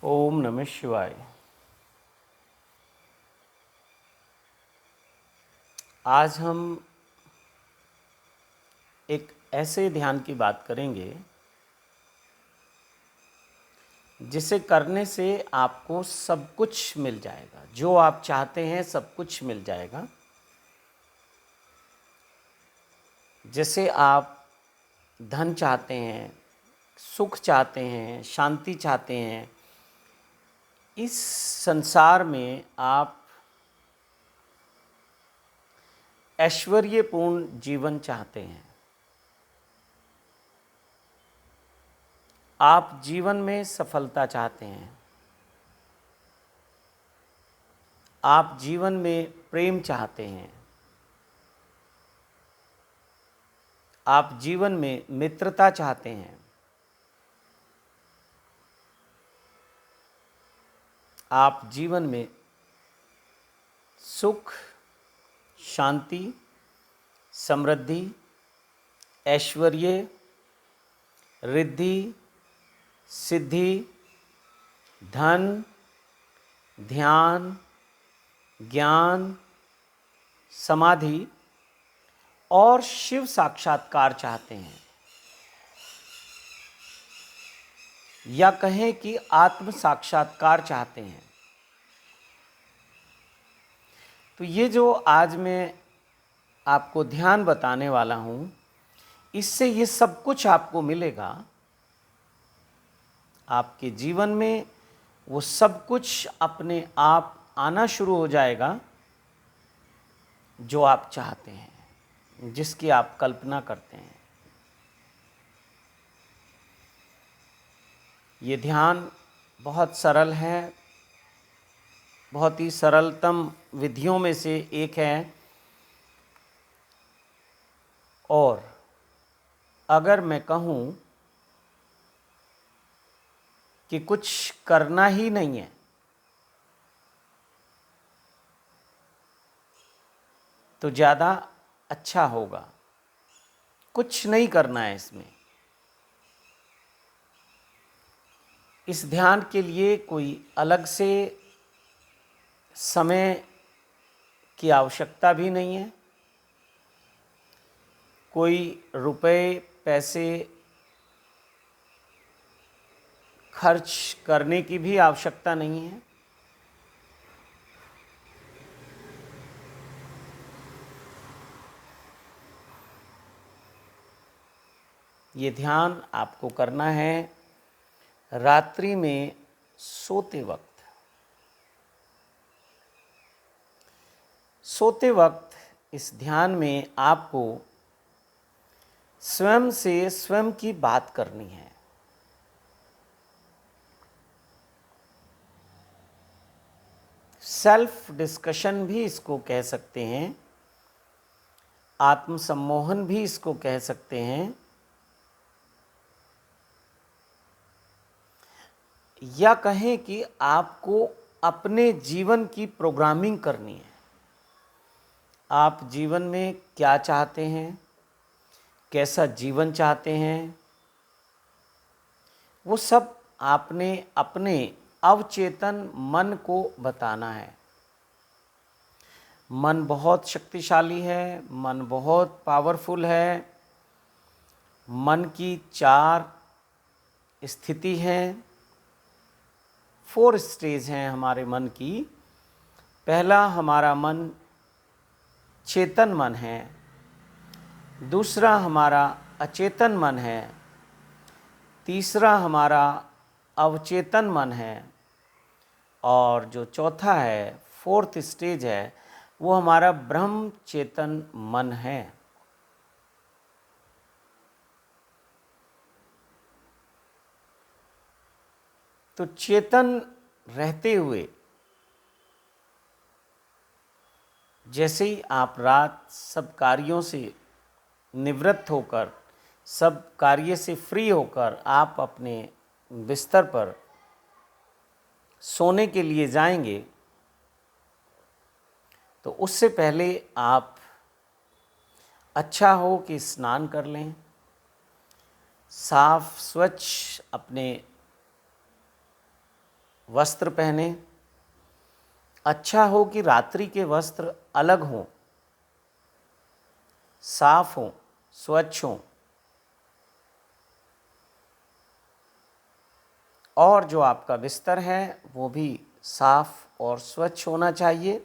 ओम नमः शिवाय। आज हम एक ऐसे ध्यान की बात करेंगे जिसे करने से आपको सब कुछ मिल जाएगा। जो आप चाहते हैं सब कुछ मिल जाएगा। जैसे आप धन चाहते हैं, सुख चाहते हैं, शांति चाहते हैं, इस संसार में आप ऐश्वर्यपूर्ण जीवन चाहते हैं। आप जीवन में सफलता चाहते हैं। आप जीवन में प्रेम चाहते हैं। आप जीवन में मित्रता चाहते हैं। आप जीवन में सुख, शांति, समृद्धि, ऐश्वर्य, रिद्धि, सिद्धि, धन, ध्यान, ज्ञान, समाधि और शिव साक्षात्कार चाहते हैं, या कहें कि आत्म साक्षात्कार चाहते हैं। तो ये जो आज मैं आपको ध्यान बताने वाला हूँ, इससे ये सब कुछ आपको मिलेगा। आपके जीवन में वो सब कुछ अपने आप आना शुरू हो जाएगा जो आप चाहते हैं, जिसकी आप कल्पना करते हैं। ये ध्यान बहुत सरल है, बहुत ही सरलतम विधियों में से एक है। और अगर मैं कहूँ कि कुछ करना ही नहीं है, तो ज़्यादा अच्छा होगा। कुछ नहीं करना है इसमें। इस ध्यान के लिए कोई अलग से समय की आवश्यकता भी नहीं है। कोई रुपए पैसे खर्च करने की भी आवश्यकता नहीं है। ये ध्यान आपको करना है रात्रि में सोते वक्त। सोते वक्त इस ध्यान में आपको स्वयं से स्वयं की बात करनी है। सेल्फ डिस्कशन भी इसको कह सकते हैं, आत्मसम्मोहन भी इसको कह सकते हैं, या कहें कि आपको अपने जीवन की प्रोग्रामिंग करनी है। आप जीवन में क्या चाहते हैं, कैसा जीवन चाहते हैं, वो सब आपने अपने अवचेतन मन को बताना है। मन बहुत शक्तिशाली है, मन बहुत पावरफुल है। मन की 4 स्थिति हैं, 4 स्टेज हैं हमारे मन की। पहला हमारा मन चेतन मन है, दूसरा हमारा अचेतन मन है, तीसरा हमारा अवचेतन मन है, और जो चौथा है, 4th स्टेज है, वो हमारा ब्रह्म चेतन मन है। तो चेतन रहते हुए जैसे ही आप रात सब कार्यों से निवृत्त होकर, सब कार्य से फ्री होकर आप अपने बिस्तर पर सोने के लिए जाएंगे, तो उससे पहले आप अच्छा हो कि स्नान कर लें। साफ स्वच्छ अपने वस्त्र पहने। अच्छा हो कि रात्रि के वस्त्र अलग हों, साफ हों, स्वच्छ हों, और जो आपका बिस्तर है वो भी साफ और स्वच्छ होना चाहिए।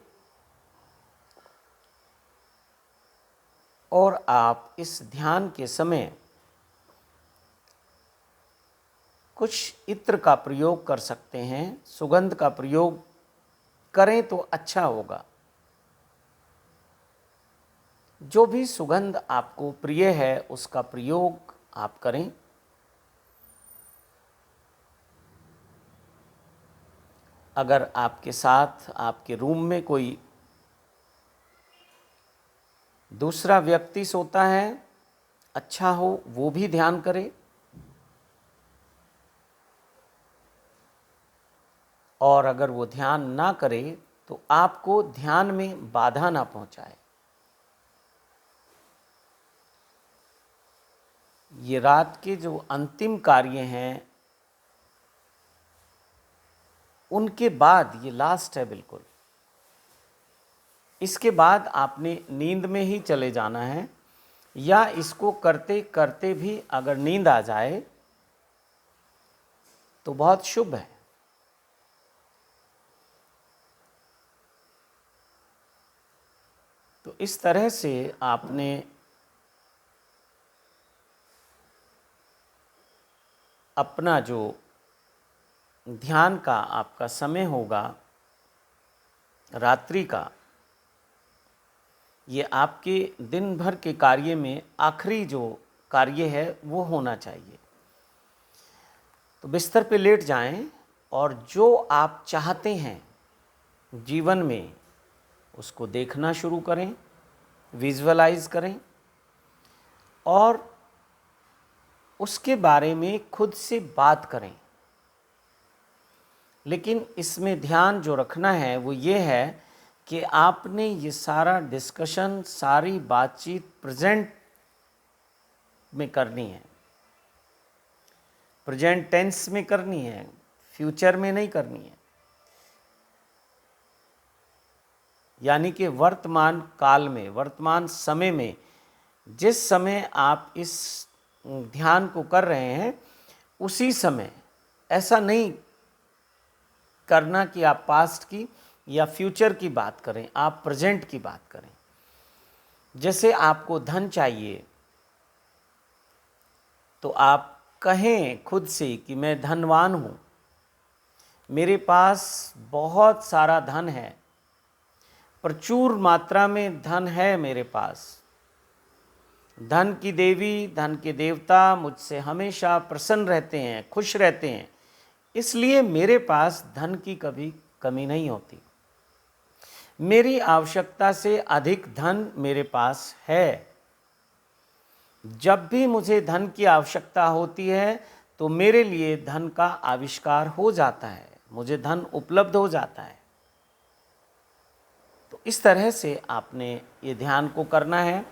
और आप इस ध्यान के समय कुछ इत्र का प्रयोग कर सकते हैं, सुगंध का प्रयोग करें तो अच्छा होगा। जो भी सुगंध आपको प्रिय है उसका प्रयोग आप करें। अगर आपके साथ आपके रूम में कोई दूसरा व्यक्ति सोता है, अच्छा हो वो भी ध्यान करे। और अगर वो ध्यान ना करे तो आपको ध्यान में बाधा ना पहुंचाए। ये रात के जो अंतिम कार्य हैं उनके बाद ये लास्ट है बिल्कुल। इसके बाद आपने नींद में ही चले जाना है, या इसको करते करते भी अगर नींद आ जाए तो बहुत शुभ है। तो इस तरह से आपने अपना जो ध्यान का आपका समय होगा रात्रि का, ये आपके दिन भर के कार्य में आखिरी जो कार्य है वो होना चाहिए। तो बिस्तर पे लेट जाएं और जो आप चाहते हैं जीवन में उसको देखना शुरू करें, विजुअलाइज करें और उसके बारे में खुद से बात करें। लेकिन इसमें ध्यान जो रखना है वो ये है कि आपने ये सारा डिस्कशन, सारी बातचीत प्रेजेंट में करनी है, प्रेजेंट टेंस में करनी है, फ्यूचर में नहीं करनी है। यानी कि वर्तमान काल में, वर्तमान समय में, जिस समय आप इस ध्यान को कर रहे हैं उसी समय, ऐसा नहीं करना कि आप पास्ट की या फ्यूचर की बात करें, आप प्रेजेंट की बात करें। जैसे आपको धन चाहिए तो आप कहें खुद से कि मैं धनवान हूँ, मेरे पास बहुत सारा धन है, प्रचुर मात्रा में धन है मेरे पास। धन की देवी, धन के देवता मुझसे हमेशा प्रसन्न रहते हैं, खुश रहते हैं, इसलिए मेरे पास धन की कभी कमी नहीं होती। मेरी आवश्यकता से अधिक धन मेरे पास है। जब भी मुझे धन की आवश्यकता होती है तो मेरे लिए धन का आविष्कार हो जाता है, मुझे धन उपलब्ध हो जाता है। तो इस तरह से आपने ये ध्यान को करना है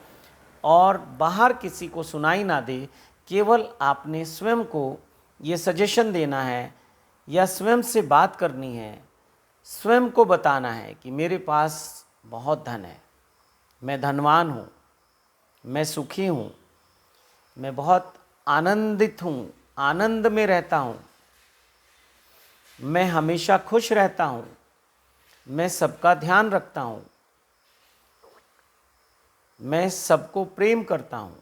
और बाहर किसी को सुनाई ना दे, केवल आपने स्वयं को ये सजेशन देना है या स्वयं से बात करनी है, स्वयं को बताना है कि मेरे पास बहुत धन है, मैं धनवान हूँ, मैं सुखी हूँ, मैं बहुत आनंदित हूँ, आनंद में रहता हूँ, मैं हमेशा खुश रहता हूँ, मैं सबका ध्यान रखता हूँ, मैं सबको प्रेम करता हूँ,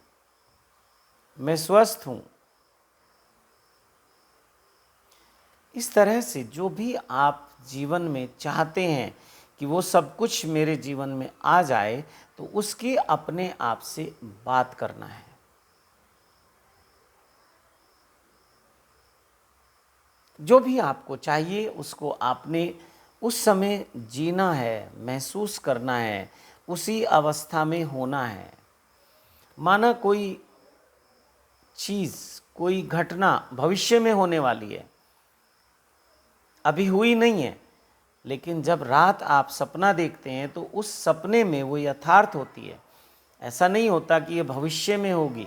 मैं स्वस्थ हूँ। इस तरह से जो भी आप जीवन में चाहते हैं कि वो सब कुछ मेरे जीवन में आ जाए, तो उसकी अपने आप से बात करना है। जो भी आपको चाहिए उसको आपने उस समय जीना है, महसूस करना है, उसी अवस्था में होना है। माना कोई चीज़, कोई घटना भविष्य में होने वाली है, अभी हुई नहीं है, लेकिन जब रात आप सपना देखते हैं तो उस सपने में वो यथार्थ होती है। ऐसा नहीं होता कि ये भविष्य में होगी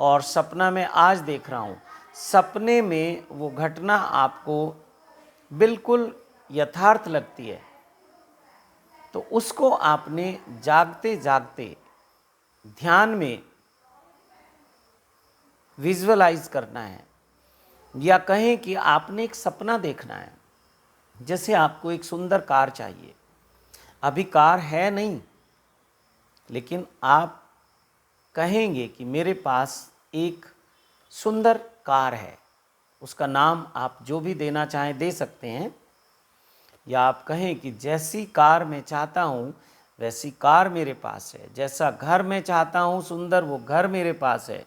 और सपना में आज देख रहा हूँ। सपने में वो घटना आपको बिल्कुल यथार्थ लगती है, तो उसको आपने जागते जागते ध्यान में विजुअलाइज करना है, या कहें कि आपने एक सपना देखना है। जैसे आपको एक सुंदर कार चाहिए, अभी कार है नहीं, लेकिन आप कहेंगे कि मेरे पास एक सुंदर कार है। उसका नाम आप जो भी देना चाहें दे सकते हैं, या आप कहें कि जैसी कार मैं चाहता हूँ वैसी कार मेरे पास है, जैसा घर मैं चाहता हूँ सुंदर वो घर मेरे पास है,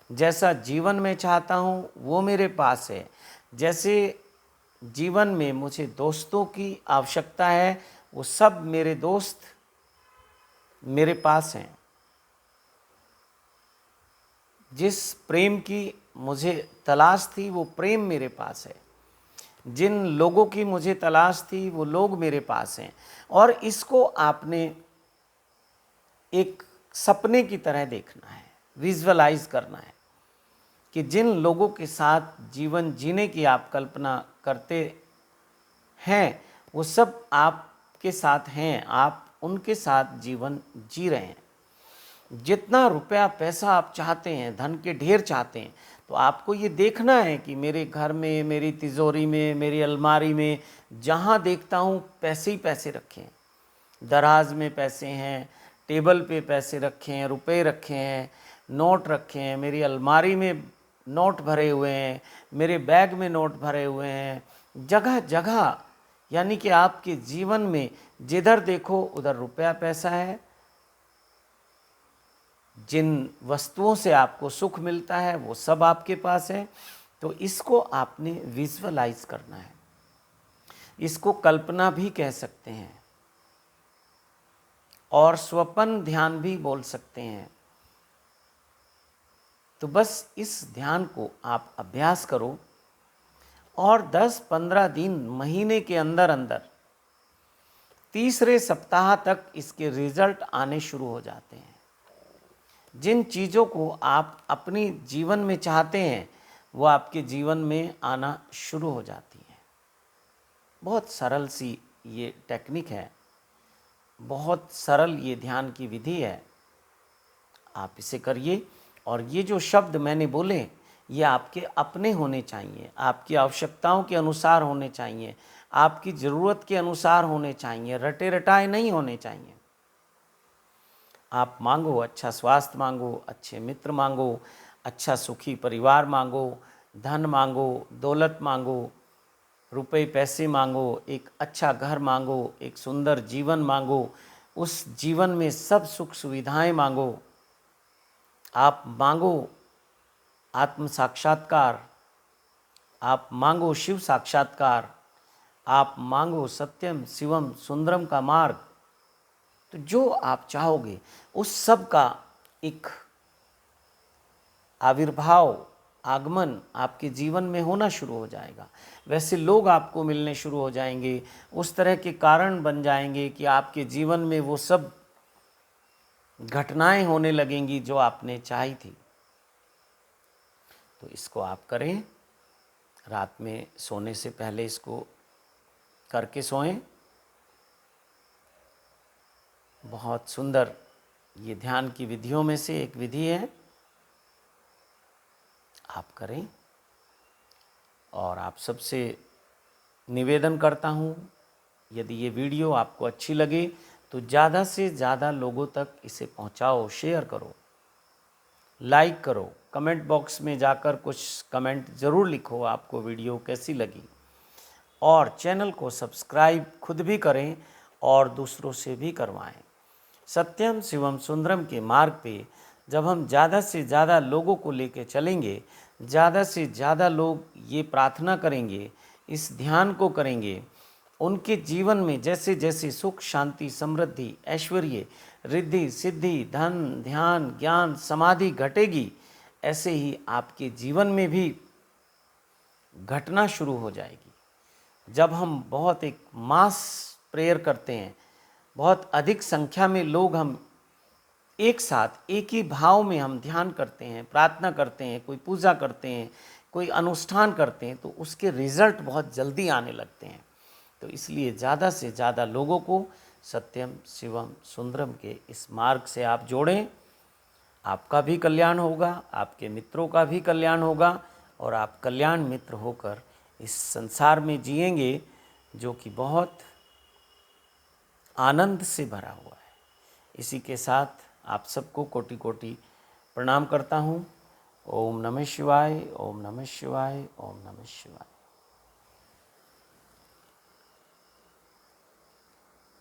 जैसा जीवन में चाहता हूँ वो मेरे पास है, जैसे जीवन में मुझे दोस्तों की आवश्यकता है वो सब मेरे दोस्त मेरे पास हैं, जिस प्रेम की मुझे तलाश थी वो प्रेम मेरे पास है, जिन लोगों की मुझे तलाश थी वो लोग मेरे पास हैं। और इसको आपने एक सपने की तरह देखना है, विजुअलाइज करना है कि जिन लोगों के साथ जीवन जीने की आप कल्पना करते हैं वो सब आपके साथ हैं, आप उनके साथ जीवन जी रहे हैं। जितना रुपया पैसा आप चाहते हैं, धन के ढेर चाहते हैं, तो आपको ये देखना है कि मेरे घर में, मेरी तिजोरी में, मेरी अलमारी में जहाँ देखता हूँ पैसे ही पैसे रखे हैं, दराज में पैसे हैं, टेबल पे पैसे रखे हैं, रुपए रखे हैं, नोट रखे हैं, मेरी अलमारी में नोट भरे हुए हैं, मेरे बैग में नोट भरे हुए हैं, जगह जगह। यानी कि आपके जीवन में जिधर देखो उधर रुपया पैसा है। जिन वस्तुओं से आपको सुख मिलता है वो सब आपके पास है। तो इसको आपने विजुअलाइज करना है, इसको कल्पना भी कह सकते हैं और स्वप्न ध्यान भी बोल सकते हैं। तो बस इस ध्यान को आप अभ्यास करो और 10-15 दिन, महीने के अंदर अंदर तीसरे सप्ताह तक इसके रिजल्ट आने शुरू हो जाते हैं। जिन चीज़ों को आप अपनी जीवन में चाहते हैं वो आपके जीवन में आना शुरू हो जाती हैं। बहुत सरल सी ये टेक्निक है, बहुत सरल ये ध्यान की विधि है। आप इसे करिए और ये जो शब्द मैंने बोले ये आपके अपने होने चाहिए, आपकी आवश्यकताओं के अनुसार होने चाहिए, आपकी ज़रूरत के अनुसार होने चाहिए, रटे रटाए नहीं होने चाहिए। आप मांगो, अच्छा स्वास्थ्य मांगो, अच्छे मित्र मांगो, अच्छा सुखी परिवार मांगो, धन मांगो, दौलत मांगो, रुपए पैसे मांगो, एक अच्छा घर मांगो, एक सुंदर जीवन मांगो, उस जीवन में सब सुख सुविधाएं मांगो। आप मांगो आत्म साक्षात्कार, आप मांगो शिव साक्षात्कार, आप मांगो सत्यम शिवम सुंदरम का मार्ग। तो जो आप चाहोगे उस सब का एक आविर्भाव, आगमन आपके जीवन में होना शुरू हो जाएगा। वैसे लोग आपको मिलने शुरू हो जाएंगे, उस तरह के कारण बन जाएंगे कि आपके जीवन में वो सब घटनाएं होने लगेंगी जो आपने चाही थी। तो इसको आप करें, रात में सोने से पहले इसको करके सोएं। बहुत सुंदर ये ध्यान की विधियों में से एक विधि है, आप करें। और आप सबसे निवेदन करता हूँ, यदि ये वीडियो आपको अच्छी लगे तो ज़्यादा से ज़्यादा लोगों तक इसे पहुँचाओ, शेयर करो, लाइक करो, कमेंट बॉक्स में जाकर कुछ कमेंट ज़रूर लिखो आपको वीडियो कैसी लगी। और चैनल को सब्सक्राइब खुद भी करें और दूसरों से भी करवाएं। सत्यम शिवम सुंदरम के मार्ग पे जब हम ज़्यादा से ज़्यादा लोगों को लेके चलेंगे, ज़्यादा से ज़्यादा लोग ये प्रार्थना करेंगे, इस ध्यान को करेंगे, उनके जीवन में जैसे जैसे सुख शांति समृद्धि ऐश्वर्य रिद्धि सिद्धि धन ध्यान ज्ञान समाधि घटेगी, ऐसे ही आपके जीवन में भी घटना शुरू हो जाएगी। जब हम बहुत एक मास प्रेयर करते हैं, बहुत अधिक संख्या में लोग हम एक साथ एक ही भाव में हम ध्यान करते हैं, प्रार्थना करते हैं, कोई पूजा करते हैं, कोई अनुष्ठान करते हैं तो उसके रिजल्ट बहुत जल्दी आने लगते हैं। तो इसलिए ज़्यादा से ज़्यादा लोगों को सत्यम शिवम सुंदरम के इस मार्ग से आप जोड़ें। आपका भी कल्याण होगा, आपके मित्रों का भी कल्याण होगा और आप कल्याण मित्र होकर इस संसार में जिएंगे जो कि बहुत आनंद से भरा हुआ है। इसी के साथ आप सबको कोटि कोटि प्रणाम करता हूँ। ओम नमः शिवाय, ओम नमः शिवाय, ओम नमः शिवाय।